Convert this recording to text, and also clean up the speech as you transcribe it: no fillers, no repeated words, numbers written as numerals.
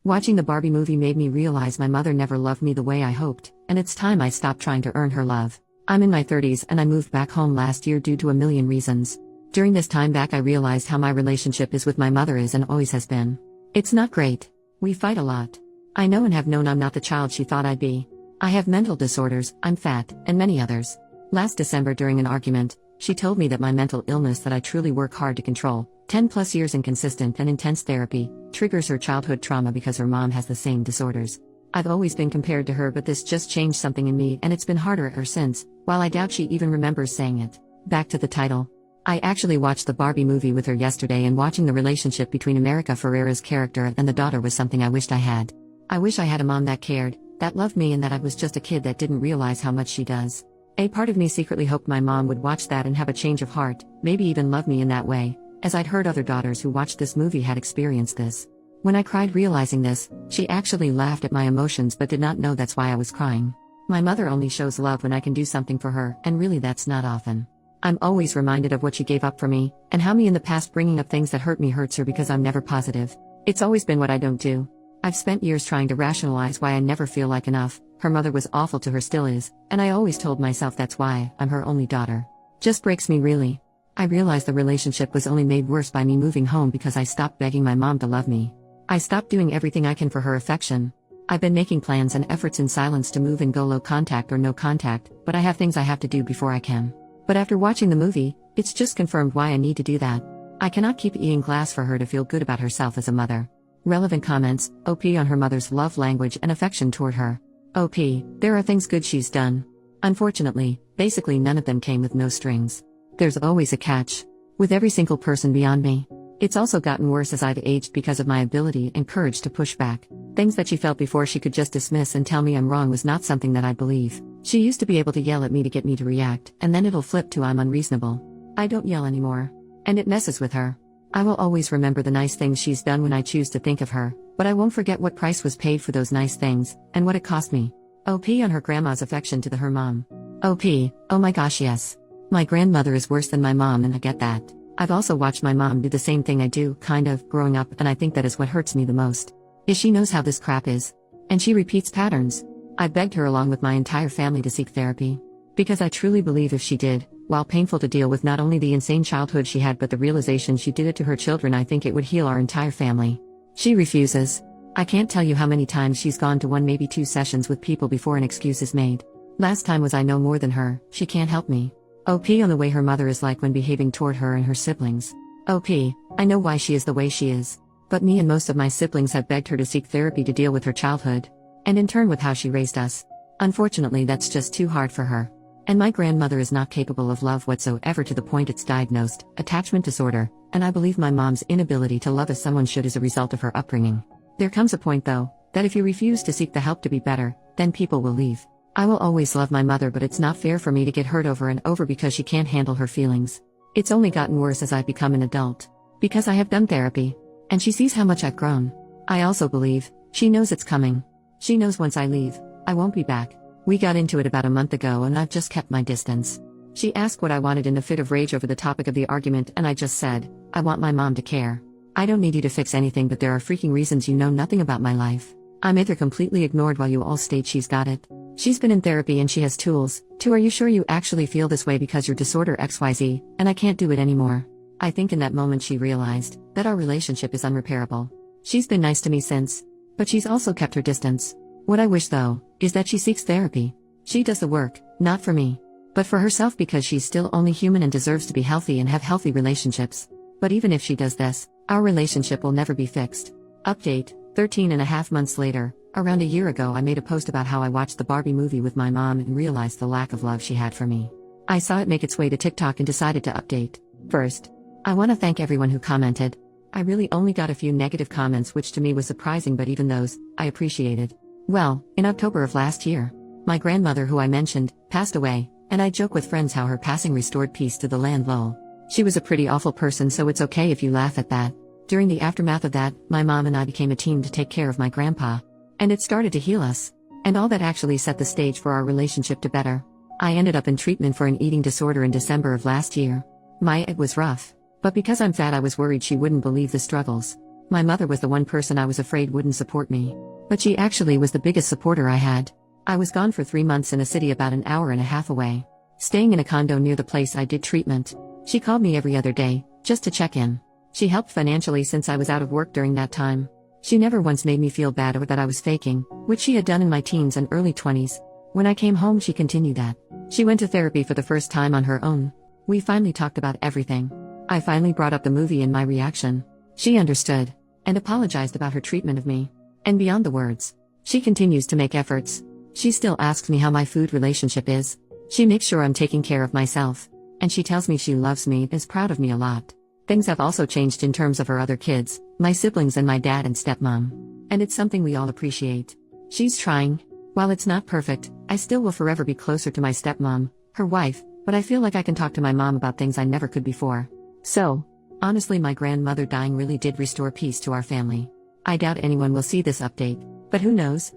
Watching the Barbie movie made me realize my mother never loved me the way I hoped, and it's time I stopped trying to earn her love. I'm in my 30s and I moved back home last year due to a million reasons. During this time back I realized how my relationship is with my mother is and always has been. It's not great. We fight a lot. I know and have known I'm not the child she thought I'd be. I have mental disorders, I'm fat, and many others. Last December during an argument, she told me that my mental illness that I truly work hard to control, 10 plus years in consistent and intense therapy, triggers her childhood trauma because her mom has the same disorders. I've always been compared to her, but this just changed something in me and it's been harder ever since, while I doubt she even remembers saying it. Back to the title. I actually watched the Barbie movie with her yesterday, and watching the relationship between America Ferrera's character and the daughter was something I wished I had. I wish I had a mom that cared, that loved me, and that I was just a kid that didn't realize how much she does. A part of me secretly hoped my mom would watch that and have a change of heart, maybe even love me in that way, as I'd heard other daughters who watched this movie had experienced this. When I cried realizing this, she actually laughed at my emotions but did not know that's why I was crying. My mother only shows love when I can do something for her, and really that's not often. I'm always reminded of what she gave up for me, and how me in the past bringing up things that hurt me hurts her because I'm never positive. It's always been what I don't do. I've spent years trying to rationalize why I never feel like enough. Her mother was awful to her, still is, and I always told myself that's why I'm her only daughter. Just breaks me really. I realized the relationship was only made worse by me moving home because I stopped begging my mom to love me. I stopped doing everything I can for her affection. I've been making plans and efforts in silence to move and go low contact or no contact, but I have things I have to do before I can. But after watching the movie, it's just confirmed why I need to do that. I cannot keep eating glass for her to feel good about herself as a mother. Relevant comments, OP on her mother's love language and affection toward her. OP, there are things good she's done. Unfortunately, basically none of them came with no strings. There's always a catch. With every single person beyond me. It's also gotten worse as I've aged because of my ability and courage to push back. Things that she felt before she could just dismiss and tell me I'm wrong was not something that I'd believe. She used to be able to yell at me to get me to react, and then it'll flip to I'm unreasonable. I don't yell anymore. And it messes with her. I will always remember the nice things she's done when I choose to think of her, but I won't forget what price was paid for those nice things, and what it cost me. OP on her grandma's affection to her mom. OP, oh my gosh yes. My grandmother is worse than my mom and I get that. I've also watched my mom do the same thing I do, kind of, growing up, and I think that is what hurts me the most. Is she knows how this crap is. And she repeats patterns. I begged her along with my entire family to seek therapy. Because I truly believe if she did, while painful to deal with not only the insane childhood she had but the realization she did it to her children, I think it would heal our entire family. She refuses. I can't tell you how many times she's gone to 1 maybe 2 sessions with people before an excuse is made. Last time was I know more than her, she can't help me. OP on the way her mother is like when behaving toward her and her siblings. OP, I know why she is the way she is. But me and most of my siblings have begged her to seek therapy to deal with her childhood. And in turn with how she raised us. Unfortunately that's just too hard for her. And my grandmother is not capable of love whatsoever to the point it's diagnosed, attachment disorder, and I believe my mom's inability to love as someone should is a result of her upbringing. There comes a point though, that if you refuse to seek the help to be better, then people will leave. I will always love my mother, but it's not fair for me to get hurt over and over because she can't handle her feelings. It's only gotten worse as I've become an adult. Because I have done therapy. And she sees how much I've grown. I also believe, she knows it's coming. She knows once I leave, I won't be back. We got into it about a month ago and I've just kept my distance. She asked what I wanted in a fit of rage over the topic of the argument and I just said, I want my mom to care. I don't need you to fix anything, but there are freaking reasons you know nothing about my life. I'm either completely ignored while you all state she's got it. She's been in therapy and she has tools. Are you sure you actually feel this way because your disorder XYZ, and I can't do it anymore? I think in that moment she realized that our relationship is unrepairable. She's been nice to me since, but she's also kept her distance. What I wish though, is that she seeks therapy. She does the work, not for me, but for herself because she's still only human and deserves to be healthy and have healthy relationships. But even if she does this, our relationship will never be fixed. Update, 13.5 months later. Around a year ago I made a post about how I watched the Barbie movie with my mom and realized the lack of love she had for me. I saw it make its way to TikTok and decided to update. First, I want to thank everyone who commented. I really only got a few negative comments, which to me was surprising, but even those, I appreciated. Well, in October of last year, my grandmother who I mentioned, passed away, and I joke with friends how her passing restored peace to the land lol. She was a pretty awful person, so it's okay if you laugh at that. During the aftermath of that, my mom and I became a team to take care of my grandpa. And it started to heal us. And all that actually set the stage for our relationship to better. I ended up in treatment for an eating disorder in December of last year. It was rough. But because I'm fat I was worried she wouldn't believe the struggles. My mother was the one person I was afraid wouldn't support me. But she actually was the biggest supporter I had. I was gone for 3 months in a city about an hour and a half away, staying in a condo near the place I did treatment. She called me every other day, just to check in. She helped financially since I was out of work during that time. She never once made me feel bad or that I was faking, which she had done in my teens and early 20s. When I came home, she continued that. She went to therapy for the first time on her own. We finally talked about everything. I finally brought up the movie and my reaction. She understood, and apologized about her treatment of me. And beyond the words, she continues to make efforts. She still asks me how my food relationship is. She makes sure I'm taking care of myself. And she tells me she loves me and is proud of me a lot. Things have also changed in terms of her other kids, my siblings and my dad and stepmom. And it's something we all appreciate. She's trying. While it's not perfect, I still will forever be closer to my stepmom, her wife, but I feel like I can talk to my mom about things I never could before. So, honestly, my grandmother dying really did restore peace to our family. I doubt anyone will see this update, but who knows?